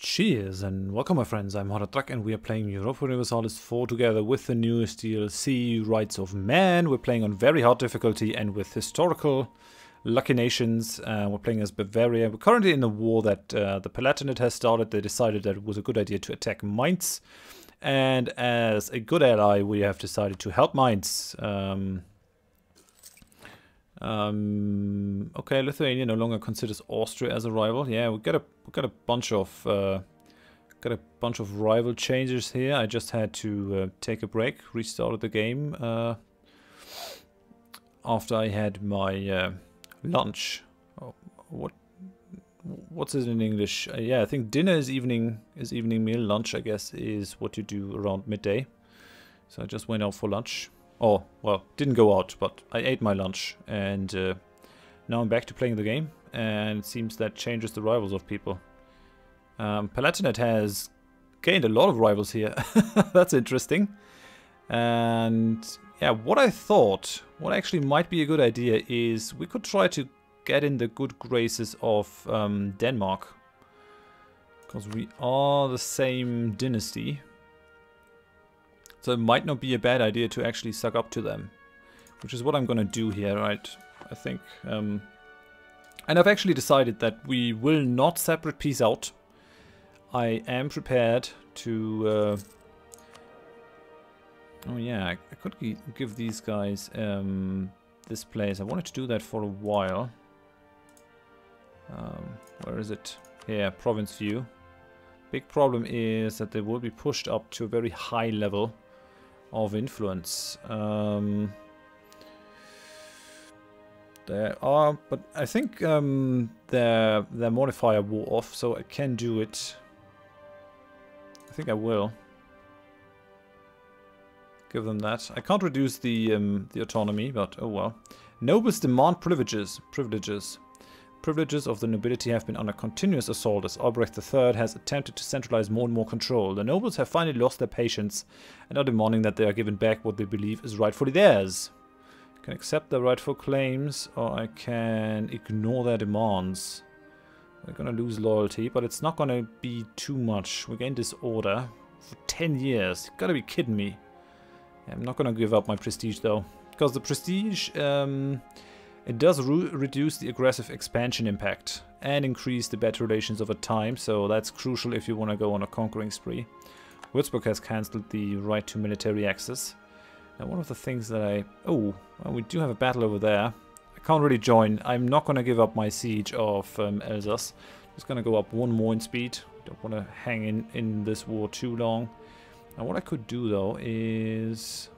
Cheers and welcome my friends, I'm Horath and we are playing Europa Universalis IV together with the newest DLC, Rights of Man. We're playing on very hard difficulty and with historical lucky nations. We're playing as Bavaria. We're currently in a war that the Palatinate has started. They decided that it was a good idea to attack Mainz. And as a good ally, we have decided to help Mainz. Okay, Lithuania no longer considers Austria as a rival. Yeah, we got a bunch of rival changes here. I just had to take a break, restarted the game after I had my lunch. Oh, what's it in English? Yeah, I think dinner is evening meal. Lunch, I guess, is what you do around midday. So I just went out for lunch. Oh, well, didn't go out, but I ate my lunch, and now I'm back to playing the game, and it seems that changes the rivals of people. Palatinate has gained a lot of rivals here. That's interesting. And yeah, what actually might be a good idea is we could try to get in the good graces of Denmark, because we are the same dynasty. So it might not be a bad idea to actually suck up to them, which is what I'm gonna do here, right? I think. And I've actually decided that we will not separate peace out. I am prepared to... oh yeah, I could give these guys this place. I wanted to do that for a while. Where is it? Here, province view. Big problem is that they will be pushed up to a very high level of influence. There are, but I think their modifier wore off, so I can do it. I think I will give them that. I can't reduce the autonomy, but oh well. Nobles demand privileges. Privileges of the nobility have been under continuous assault as Albrecht III has attempted to centralize more and more control. The nobles have finally lost their patience and are demanding that they are given back what they believe is rightfully theirs. I can accept their rightful claims, or I can ignore their demands. We're gonna lose loyalty, but it's not gonna be too much. We gain disorder for 10 years. You gotta be kidding me. Yeah, I'm not gonna give up my prestige though, because the prestige it does reduce the aggressive expansion impact and increase the bad relations over time, so that's crucial if you want to go on a conquering spree. Würzburg has cancelled the right to military access. Now one of the things that oh, well, we do have a battle over there. I can't really join. I'm not going to give up my siege of Elsass. Just going to go up one more in speed. Don't want to hang in this war too long. Now what I could do though is...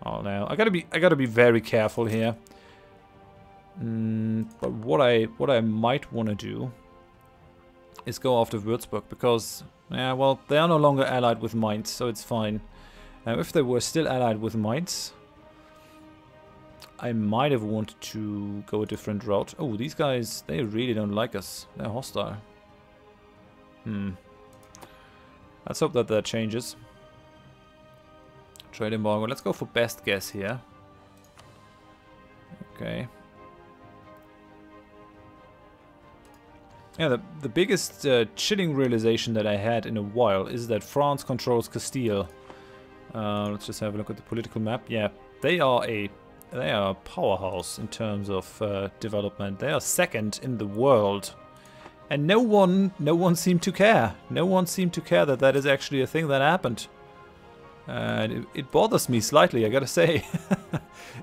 oh no, I gotta be very careful here. But what I might want to do is go after Würzburg, because, yeah, well, they are no longer allied with Mainz, so it's fine. If they were still allied with Mainz, I might have wanted to go a different route. Oh, these guys, they really don't like us. They're hostile. Let's hope that changes. Trade embargo. Let's go for best guess here. Okay. Yeah, the biggest chilling realization that I had in a while is that France controls Castile. Let's just have a look at the political map. Yeah, they are a powerhouse in terms of development. They are second in the world, and no one seemed to care. No one seemed to care that is actually a thing that happened. And it bothers me slightly, I gotta say. It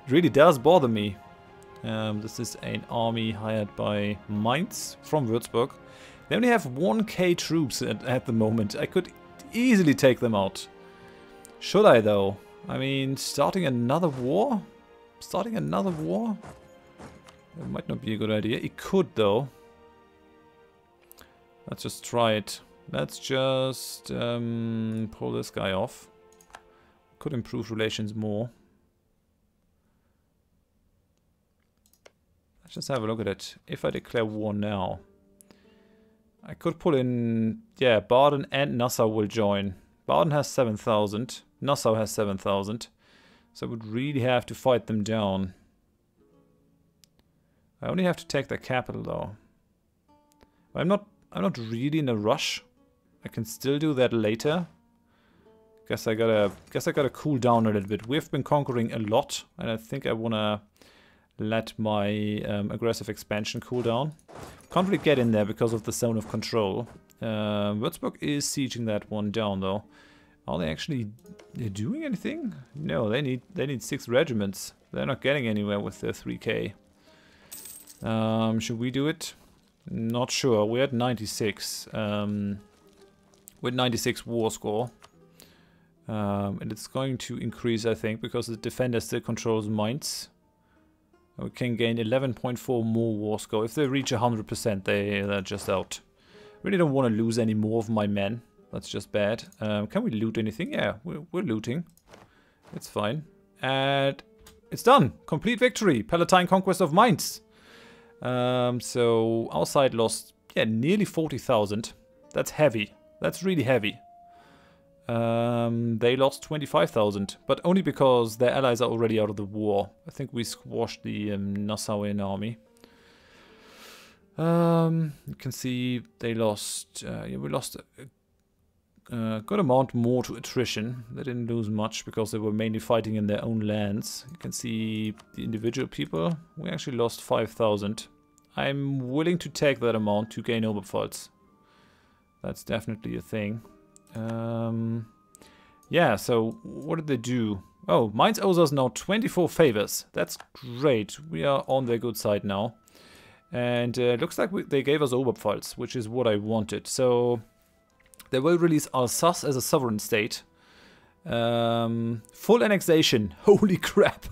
really does bother me. This is an army hired by Mainz from Würzburg. They only have 1k troops at the moment. I could easily take them out. Should I though? I mean, starting another war? Starting another war? That might not be a good idea. It could though. Let's just try it. Let's just pull this guy off. Could improve relations more. Let's just have a look at it. If I declare war now, I could pull in... yeah, Baden and Nassau will join. Baden has 7,000. Nassau has 7,000. So I would really have to fight them down. I only have to take their capital though. I'm not really in a rush, I can still do that later. Guess I gotta cool down a little bit. We've been conquering a lot, and I think I wanna let my aggressive expansion cool down. Can't really get in there because of the zone of control. Würzburg is sieging that one down though. Are they actually doing anything? No, they need 6 regiments. They're not getting anywhere with their 3k. Should we do it? Not sure. We're at 96. We're at 96 war score. And it's going to increase, I think, because the defender still controls mines. We can gain 11.4 more war score. If they reach 100%, they're just out. Really don't want to lose any more of my men. That's just bad. Can we loot anything? Yeah, we're looting. It's fine. And it's done. Complete victory. Palatine conquest of Mainz. So our side lost, yeah, nearly 40,000. That's heavy. That's really heavy. They lost 25,000, but only because their allies are already out of the war. I think we squashed the Nassauian army. You can see they lost, yeah, we lost a good amount more to attrition. They didn't lose much because they were mainly fighting in their own lands. You can see the individual people. We actually lost 5,000. I'm willing to take that amount to gain Oberpfalz. That's definitely a thing. Yeah, so what did they do? Oh, Mainz owes us now 24 favors. That's great. We are on their good side now. And looks like they gave us Oberpfalz, which is what I wanted. So they will release Alsace as a sovereign state. Full annexation. Holy crap.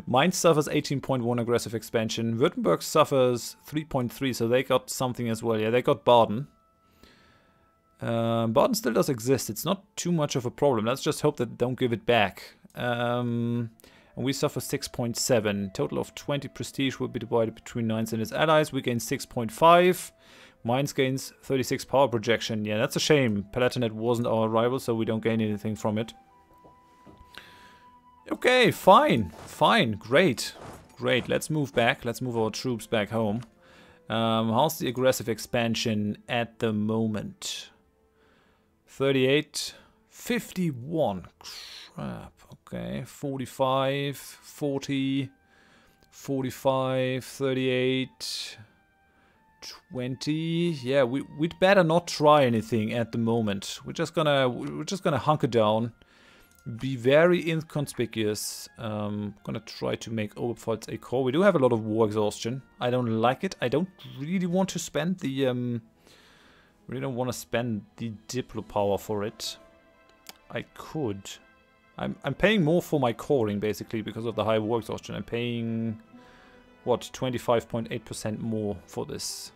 Mainz suffers 18.1 aggressive expansion. Württemberg suffers 3.3, so they got something as well. Yeah, they got Baden. Baden still does exist. It's not too much of a problem. Let's just hope that they don't give it back. And we suffer 6.7. Total of 20 prestige will be divided between Mainz and its allies. We gain 6.5. Mainz gains 36 power projection. Yeah, that's a shame. Palatinate wasn't our rival, so we don't gain anything from it. Okay, fine. Fine. Great. Great. Let's move back. Let's move our troops back home. How's the aggressive expansion at the moment? 38, 51, crap, okay, 45, 40, 45, 38, 20, yeah, we'd better not try anything at the moment. We're just gonna hunker down, be very inconspicuous. Gonna try to make Oberpfalz a core. We do have a lot of war exhaustion. I don't like it. I don't really want to spend the really don't want to spend the Diplo power for it. I could. I'm paying more for my coring basically because of the high war exhaustion. I'm paying what, 25.8% more for this.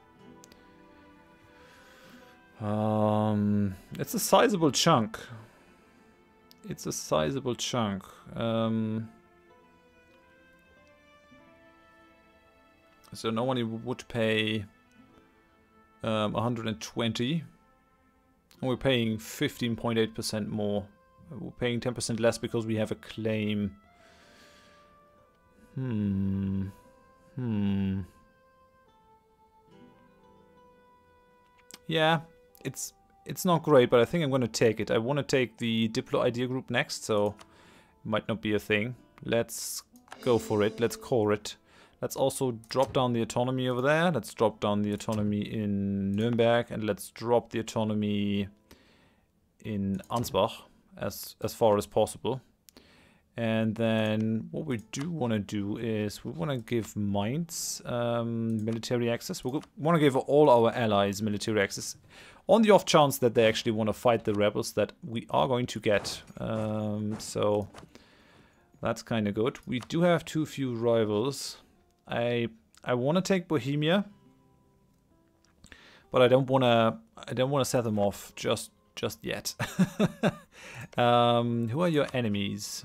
It's a sizable chunk. It's a sizable chunk. So no one would pay 120. And we're paying 15.8% more. We're paying 10% less because we have a claim. Yeah, it's not great, but I think I'm going to take it. I want to take the Diplo idea group next, so it might not be a thing. Let's go for it. Let's core it. Let's also drop down the autonomy over there. Let's drop down the autonomy in Nuremberg, and let's drop the autonomy in Ansbach as far as possible. And then what we do want to do is we want to give Mainz military access. We want to give all our allies military access on the off chance that they actually want to fight the rebels that we are going to get. So that's kind of good. We do have too few rivals. I want to take Bohemia, but I don't want to set them off just yet. Who are your enemies?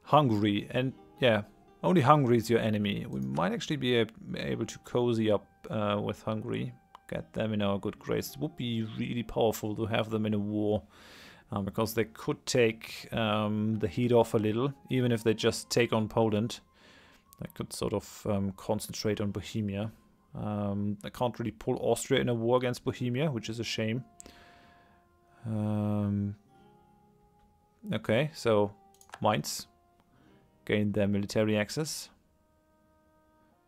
Hungary, and yeah, only Hungary is your enemy. We might actually be able to cozy up with Hungary, get them in our good grace. It would be really powerful to have them in a war, because they could take the heat off a little, even if they just take on Poland. They could sort of concentrate on Bohemia. I can't really pull Austria in a war against Bohemia, which is a shame. Okay, so Mainz gained their military access.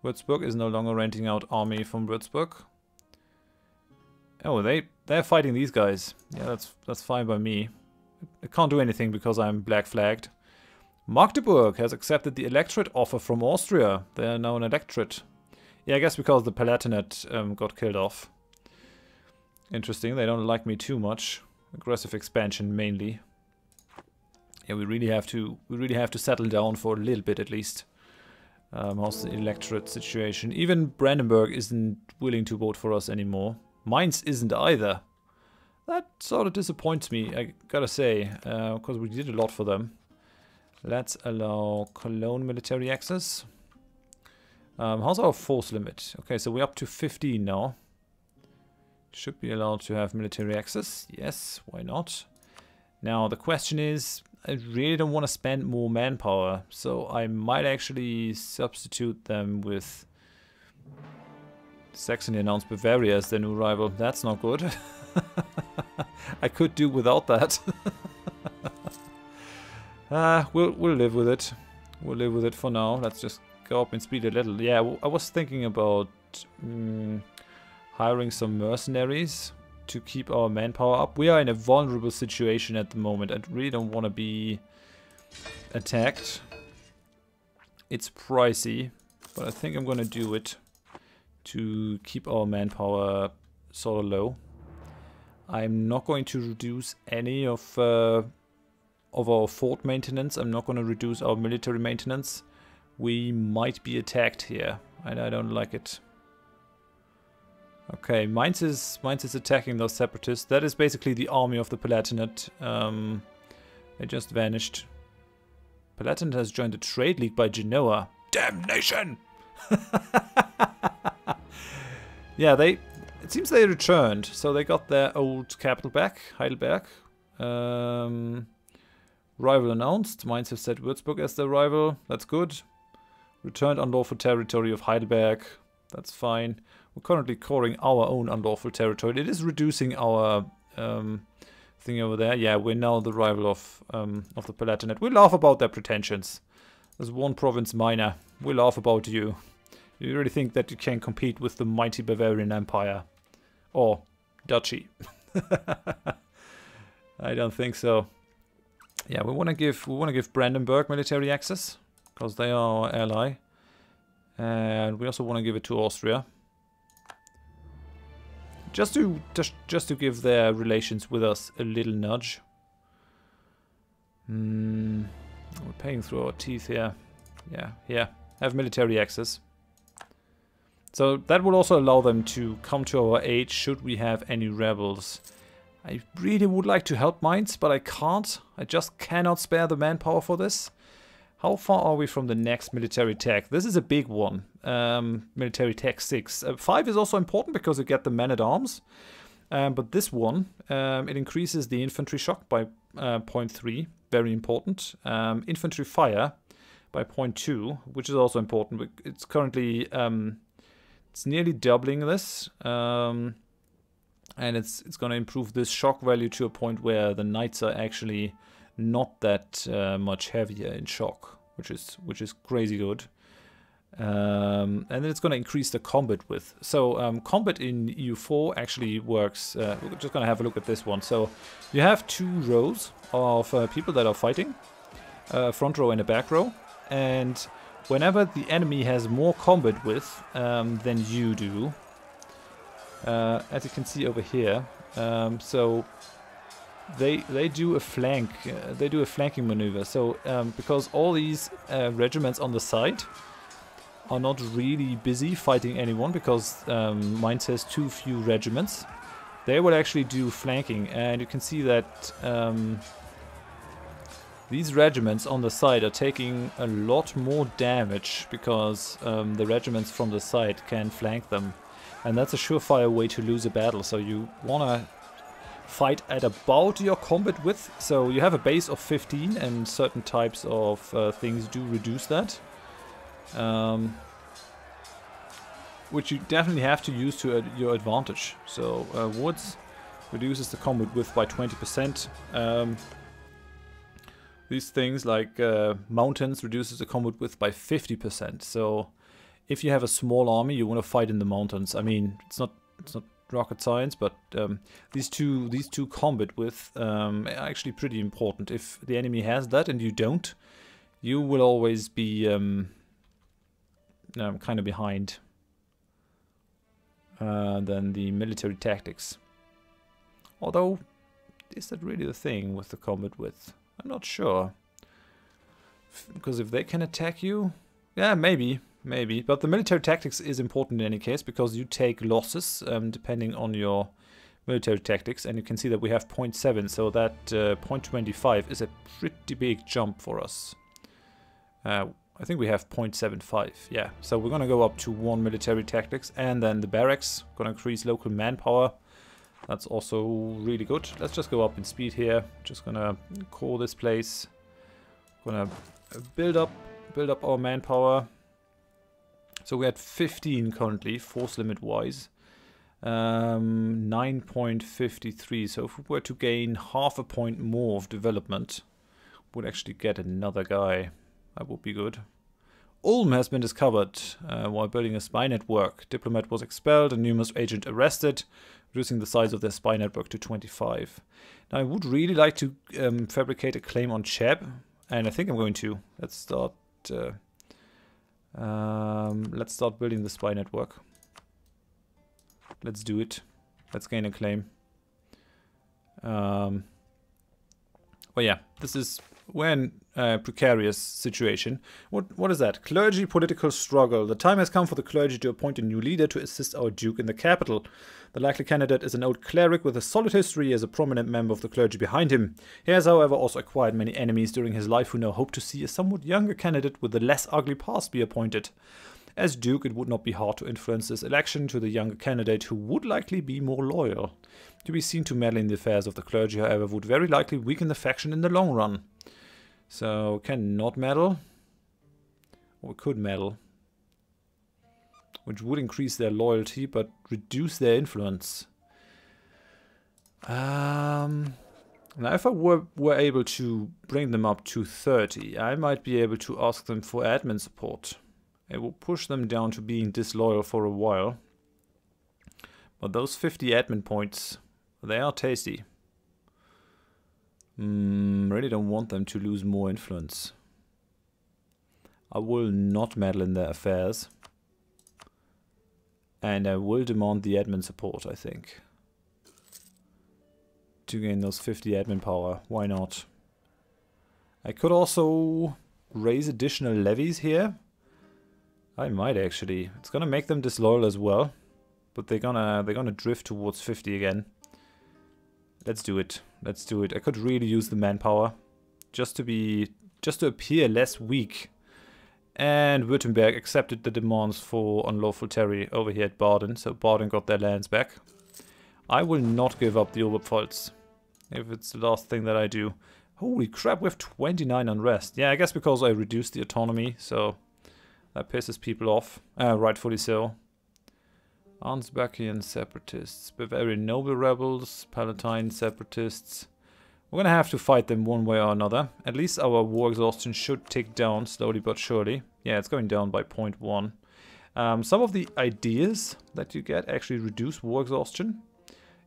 Würzburg is no longer renting out army from Würzburg. Oh, they're fighting these guys. Yeah, that's fine by me. I can't do anything because I'm black flagged. Magdeburg has accepted the electorate offer from Austria. They are now an electorate. Yeah, I guess because the Palatinate got killed off. Interesting. They don't like me too much. Aggressive expansion mainly. Yeah, we really have to settle down for a little bit at least. How's the electorate situation? Even Brandenburg isn't willing to vote for us anymore. Mainz isn't either. That sort of disappoints me, I gotta say, because we did a lot for them. Let's allow Cologne military access. How's our force limit? Okay, so we're up to 15 now. Should be allowed to have military access. Yes, why not? Now the question is, I really don't want to spend more manpower, so I might actually substitute them with Saxony announced Bavaria as their new rival. That's not good. I could do without that. We'll live with it. We'll live with it for now. Let's just go up in speed a little. Yeah, I was thinking about hiring some mercenaries to keep our manpower up. We are in a vulnerable situation at the moment. I really don't want to be attacked. It's pricey, but I think I'm going to do it to keep our manpower sort of low. I'm not going to reduce any of our fort maintenance. I'm not going to reduce our military maintenance. We might be attacked here, and I don't like it. Okay, Mainz is attacking those separatists. That is basically the army of the Palatinate. They just vanished. Palatinate has joined the trade league by Genoa. Damnation! Yeah, it seems they returned, so they got their old capital back, Heidelberg. Rival announced. Mainz have set Würzburg as their rival. That's good. Returned unlawful territory of Heidelberg. That's fine. We're currently coring our own unlawful territory. It is reducing our thing over there. Yeah, we're now the rival of the Palatinate. We laugh about their pretensions. There's one province minor. We laugh about you. You really think that you can compete with the mighty Bavarian Empire? Or Duchy? I don't think so. Yeah, we want to give Brandenburg military access because they are our ally, and we also want to give it to Austria, just to give their relations with us a little nudge. We're paying through our teeth here. Yeah, have military access. So that will also allow them to come to our aid should we have any rebels. I really would like to help Mainz, but I can't. I just cannot spare the manpower for this. How far are we from the next military tech? This is a big one. Military tech 6. 5 is also important because you get the men-at-arms. But this one, it increases the infantry shock by 0.3. Very important. Infantry fire by 0.2, which is also important. It's currently... it's nearly doubling this. And it's going to improve this shock value to a point where the knights are actually not that much heavier in shock, which is crazy good. And then it's going to increase the combat width. So combat in EU4 actually works. We're just going to have a look at this one. So you have 2 rows of people that are fighting, a front row and a back row, and whenever the enemy has more combat width than you do, as you can see over here, so they do a flank. They do a flanking maneuver. So because all these regiments on the side are not really busy fighting anyone, because Mainz has too few regiments, they will actually do flanking, and you can see that these regiments on the side are taking a lot more damage because the regiments from the side can flank them. And that's a surefire way to lose a battle. So you want to fight at about your combat width. So you have a base of 15, and certain types of things do reduce that. which you definitely have to use to your advantage. So woods reduces the combat width by 20%. These things like mountains reduces the combat width by 50%. So if you have a small army, you want to fight in the mountains. I mean, it's not rocket science, but these two combat width are actually pretty important. If the enemy has that and you don't, you will always be kind of behind than the military tactics. Although, is that really the thing with the combat width? I'm not sure. Because if they can attack you, yeah, maybe. But the military tactics is important in any case, because you take losses depending on your military tactics, and you can see that we have 0.7, so that 0.25 is a pretty big jump for us. I think we have 0.75, yeah. So we're gonna go up to 1 military tactics, and then the barracks, gonna increase local manpower. That's also really good. Let's just go up in speed here. Just gonna core this place. Gonna build up our manpower. So we're at 15 currently, force limit wise. 9.53. So if we were to gain half a point more of development, we'd actually get another guy. That would be good. Ulm has been discovered while building a spy network. Diplomat was expelled, a numerous agent arrested, reducing the size of their spy network to 25. Now I would really like to fabricate a claim on Cheb, and I think I'm going to. Let's start building the spy network. Let's do it. Let's gain a claim. Well, yeah, we're in a precarious situation. What is that? Clergy political struggle. The time has come for the clergy to appoint a new leader to assist our duke in the capital. The likely candidate is an old cleric with a solid history as a prominent member of the clergy behind him. He has, however, also acquired many enemies during his life who now hope to see a somewhat younger candidate with a less ugly past be appointed. As duke, it would not be hard to influence this election to the younger candidate who would likely be more loyal. To be seen to meddle in the affairs of the clergy, however, would very likely weaken the faction in the long run. So, cannot meddle. Or we could meddle. Which would increase their loyalty, but reduce their influence. Now, if I were able to bring them up to 30, I might be able to ask them for admin support. It will push them down to being disloyal for a while. But those 50 admin points, they are tasty. Really don't want them to lose more influence. I will not meddle in their affairs. And I will demand the admin support, I think. To gain those 50 admin power. Why not? I could also raise additional levies here. I might actually. It's gonna make them disloyal as well. But they're gonna drift towards 50 again. Let's do it. Let's do it. I could really use the manpower. Just to appear less weak. And Württemberg accepted the demands for unlawful terry over here at Baden, so Baden got their lands back. I will not give up the Oberpfalz, if it's the last thing that I do. Holy crap, we have 29 unrest. Yeah, I guess because I reduced the autonomy, so that pisses people off. Rightfully so. Ansbachian separatists, Bavarian noble rebels, Palatine separatists. We're gonna have to fight them one way or another. At least our war exhaustion should tick down slowly but surely. Yeah, it's going down by 0.1. Some of the ideas that you get actually reduce war exhaustion.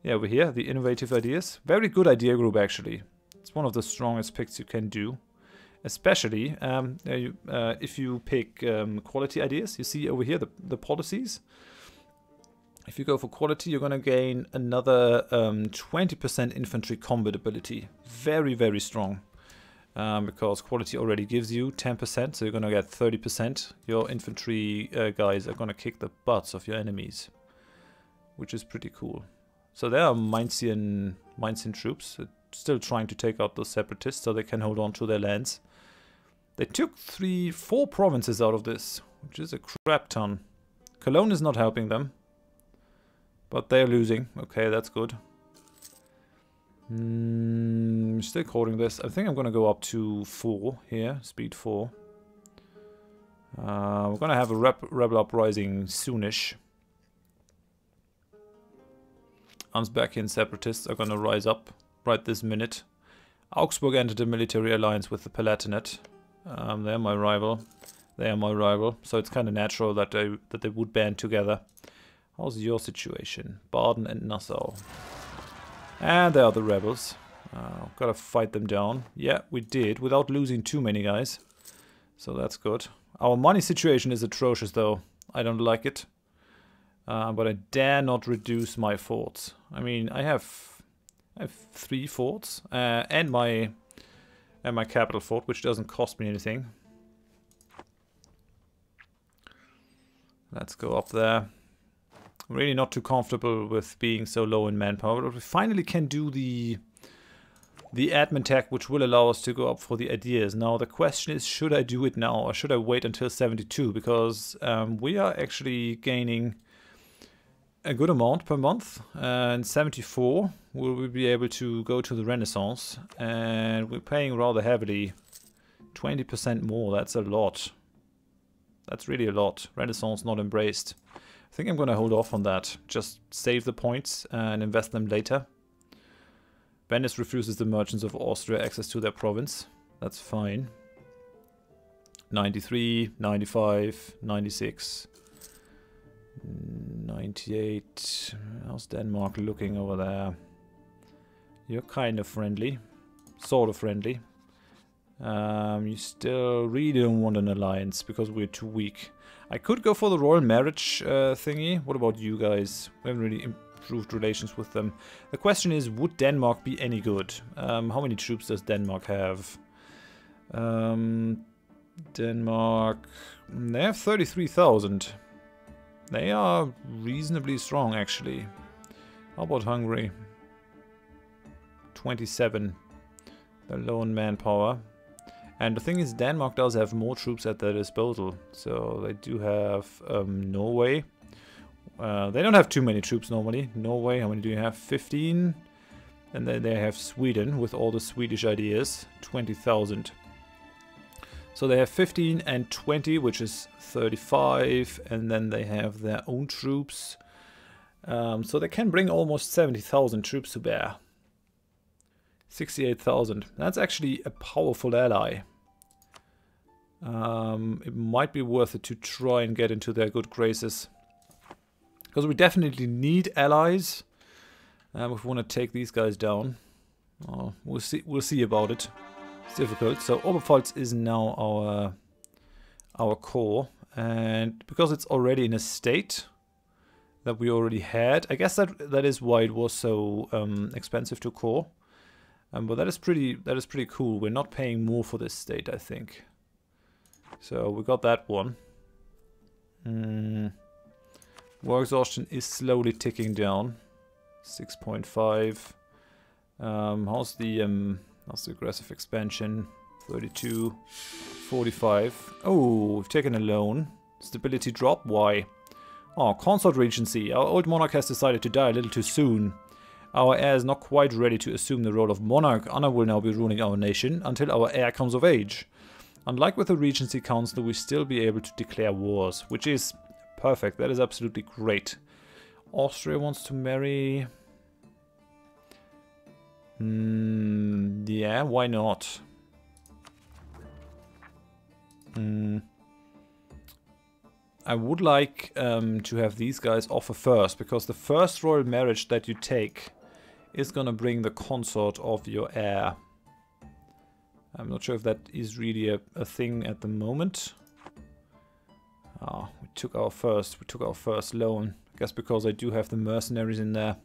Yeah, over here, the innovative ideas. Very good idea group, actually. It's one of the strongest picks you can do. Especially if you pick quality ideas. You see over here the policies. If you go for quality, you're going to gain another 20% infantry combat ability. Very, very strong. Because quality already gives you 10%, so you're going to get 30%. Your infantry guys are going to kick the butts of your enemies. Which is pretty cool. So there are Mainzian troops still trying to take out those separatists so they can hold on to their lands. They took 4 provinces out of this, which is a crap ton. Cologne is not helping them. But they're losing. Okay, that's good. Still calling this. I think I'm going to go up to 4 here. Speed 4. We're going to have a rebel uprising soonish. Ansbachian separatists are gonna rise up right this minute. Augsburg entered a military alliance with the Palatinate. They're my rival. They are my rival. So it's kind of natural that they would band together. How's your situation? Baden and Nassau. And there are the rebels. Gotta fight them down. Yeah, we did, without losing too many guys. So that's good. Our money situation is atrocious, though. I don't like it. But I dare not reduce my forts. I mean, I have 3 forts and my capital fort, which doesn't cost me anything. Let's go up there. Really not too comfortable with being so low in manpower, but we finally can do the admin tech, which will allow us to go up for the ideas. Now the question is, should I do it now or should I wait until 72? Because we are actually gaining a good amount per month, and 74 will we be able to go to the Renaissance, and we're paying rather heavily. 20% more, that's a lot. That's really a lot. Renaissance not embraced. I think I'm gonna hold off on that. Just save the points and invest them later. Venice refuses the merchants of Austria access to their province. That's fine. 93, 95, 96, 98. How's Denmark looking over there? You're kind of friendly. Sort of friendly. You still really don't want an alliance because we're too weak. I could go for the royal marriage thingy. What about you guys? We haven't really improved relations with them. The question is, would Denmark be any good? How many troops does Denmark have? Denmark... They have 33,000. They are reasonably strong, actually. How about Hungary? 27. They're low on manpower. And the thing is, Denmark does have more troops at their disposal. So they do have Norway. They don't have too many troops normally. Norway, how many do you have? 15. And then they have Sweden with all the Swedish ideas. 20,000. So they have 15 and 20, which is 35. And then they have their own troops. So they can bring almost 70,000 troops to bear. 68,000. That's actually a powerful ally. It might be worth it to try and get into their good graces. Because we definitely need allies. If we want to take these guys down. We'll see about it. It's difficult. So Oberpfalz is now our core. And because it's already in a state that we already had. I guess that is why it was so expensive to core. But that is pretty cool. We're not paying more for this state, I think. So we got that one. War exhaustion is slowly ticking down. 6.5. How's the aggressive expansion? 32, 45. Oh, we've taken a loan. Stability drop. Why? Oh, consort regency. Our old monarch has decided to die a little too soon. Our heir is not quite ready to assume the role of monarch. Anna will now be ruling our nation until our heir comes of age. Unlike with the Regency Council, we still be able to declare wars, which is perfect. That is absolutely great. Austria wants to marry... yeah, why not? I would like to have these guys offer first, because the first royal marriage that you take is gonna bring the consort of your heir. I'm not sure if that is really a thing at the moment. We took our first loan. I guess because I do have the mercenaries in there.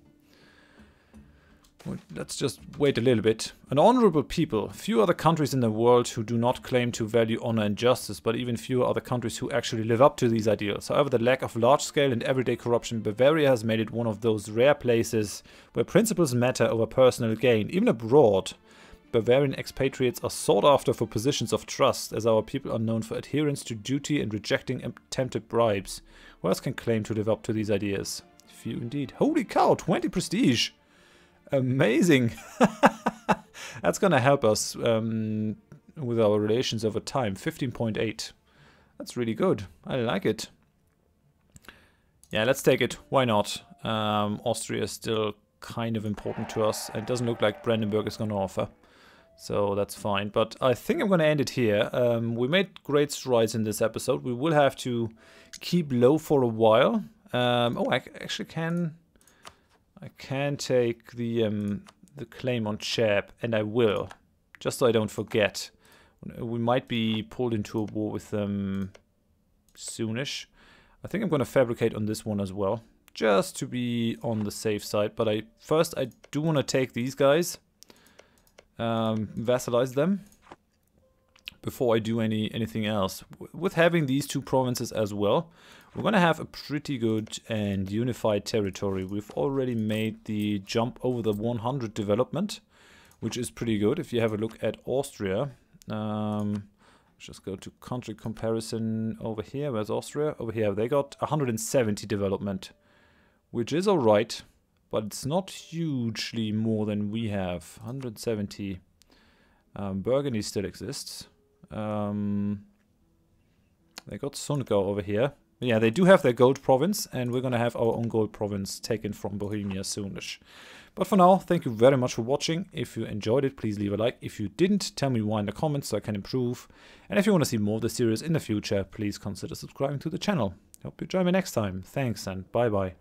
Let's just wait a little bit. An honorable people. Few other countries in the world who do not claim to value honor and justice, but even fewer other countries who actually live up to these ideals. However, the lack of large-scale and everyday corruption in Bavaria has made it one of those rare places where principles matter over personal gain. Even abroad, Bavarian expatriates are sought after for positions of trust, as our people are known for adherence to duty and rejecting attempted bribes. Who else can claim to live up to these ideas? Few indeed. Holy cow, 20 prestige! Amazing! That's gonna help us with our relations over time. 15.8. That's really good. I like it. Yeah, let's take it. Why not? Austria is still kind of important to us. And it doesn't look like Brandenburg is going to offer. So that's fine. But I think I'm going to end it here. We made great strides in this episode. We will have to keep low for a while. Oh, I actually can... I can take the claim on Cheb, and I will. Just so I don't forget. We might be pulled into a war with them soonish. I think I'm going to fabricate on this one as well, just to be on the safe side. But first I do want to take these guys, vassalize them, before I do anything else. With having these two provinces as well, we're going to have a pretty good and unified territory. We've already made the jump over the 100 development, which is pretty good. If you have a look at Austria, just go to country comparison over here. Where's Austria? Over here. They got 170 development, which is alright, but it's not hugely more than we have. 170. Burgundy still exists. They got Sundgau over here. Yeah, they do have their gold province, and we're going to have our own gold province taken from Bohemia soonish. But for now, thank you very much for watching. If you enjoyed it, please leave a like. If you didn't, tell me why in the comments so I can improve. And if you want to see more of the series in the future, please consider subscribing to the channel. Hope you join me next time. Thanks and bye-bye.